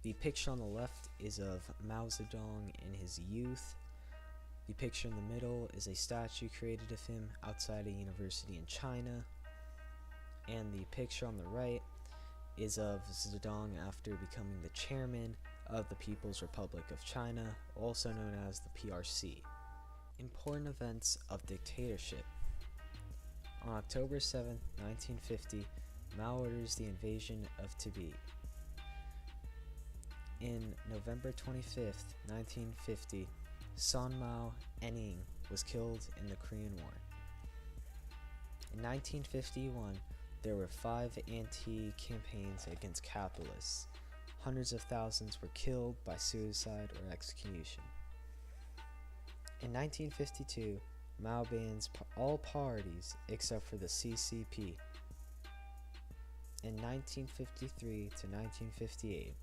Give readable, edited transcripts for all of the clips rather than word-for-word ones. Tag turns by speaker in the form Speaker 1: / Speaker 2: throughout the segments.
Speaker 1: The picture on the left is of Mao Zedong in his youth. The picture in the middle is a statue created of him outside a university in China. And the picture on the right is of Zedong after becoming the chairman of the People's Republic of China, also known as the PRC. Important events of dictatorship. On October 7, 1950, Mao orders the invasion of Tibet. In November 25, 1950, Sun Mao Enning was killed in the Korean War. In 1951, there were 5 anti-campaigns against capitalists. Hundreds of thousands were killed by suicide or execution. In 1952, Mao bans all parties except for the CCP. In 1953 to 1958,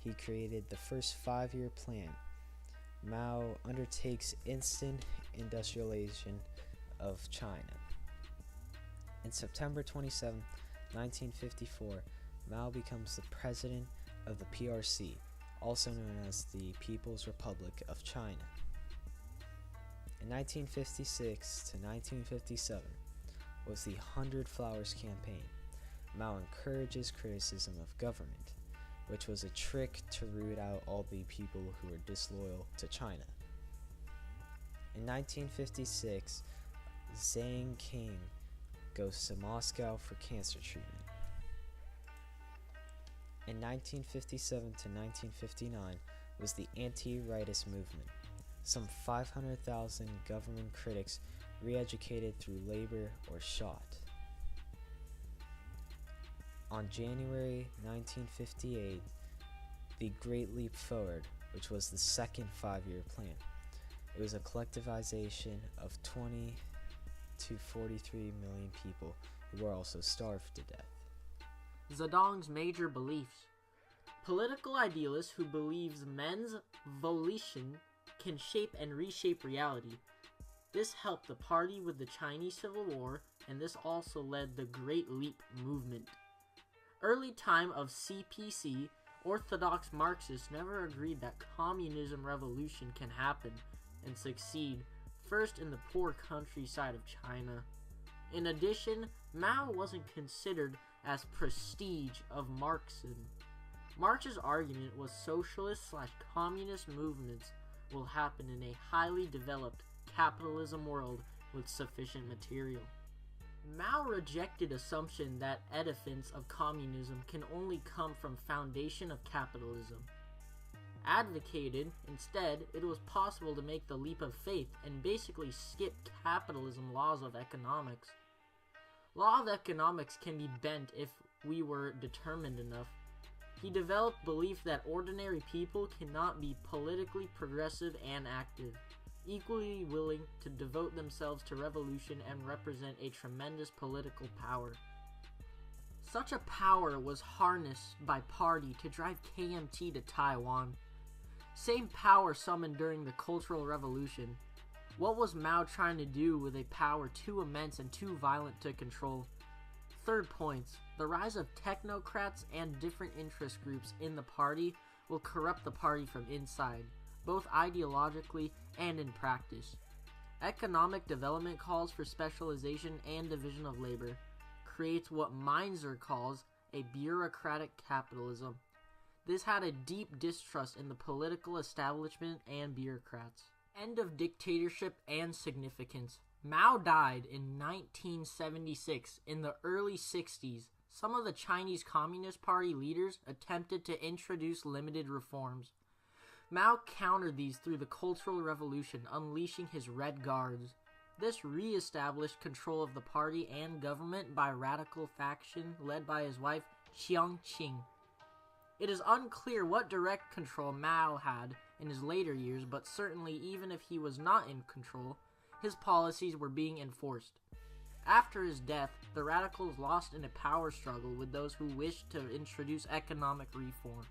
Speaker 1: he created the first 5-year plan. Mao undertakes instant industrialization of China. In September 27, 1954, Mao becomes the president of the PRC, also known as the People's Republic of China. In 1956 to 1957 was the 100 Flowers campaign. Mao encourages criticism of government, which was a trick to root out all the people who were disloyal to China. In 1956, Zhang King goes to Moscow for cancer treatment. In 1957 to 1959 was the anti-rightist movement. Some 500,000 government critics re-educated through labor or shot. On January 1958, the Great Leap Forward, which was the second 5-year plan. It was a collectivization of 20 to 43 million people who were also starved to death.
Speaker 2: Zedong's major beliefs. Political idealist who believes men's volition can shape and reshape reality. This helped the party with the Chinese Civil War, and this also led the Great Leap movement. Early time of CPC, orthodox Marxists never agreed that communism revolution can happen and succeed, first in the poor countryside of China. In addition, Mao wasn't considered as prestige of Marxism. Marx's argument was socialist/communist movements will happen in a highly developed capitalism world with sufficient material. Mao rejected assumption that edifice of communism can only come from foundation of capitalism. Advocated, instead, it was possible to make the leap of faith and basically skip capitalism laws of economics. Law of economics can be bent if we were determined enough. He developed belief that ordinary people cannot be politically progressive and active, equally willing to devote themselves to revolution and represent a tremendous political power. Such a power was harnessed by party to drive KMT to Taiwan. Same power summoned during the Cultural Revolution. What was Mao trying to do with a power too immense and too violent to control? Third points, the rise of technocrats and different interest groups in the party will corrupt the party from inside, both ideologically and in practice. Economic development calls for specialization and division of labor, creates what Mainzer calls a bureaucratic capitalism. This had a deep distrust in the political establishment and bureaucrats. End of dictatorship and significance. Mao died in 1976. In the early 60s, some of the Chinese Communist Party leaders attempted to introduce limited reforms. Mao countered these through the Cultural Revolution, unleashing his Red Guards. This re-established control of the party and government by a radical faction led by his wife Jiang Qing. It is unclear what direct control Mao had in his later years, but certainly even if he was not in control, his policies were being enforced. After his death, the radicals lost in a power struggle with those who wished to introduce economic reforms.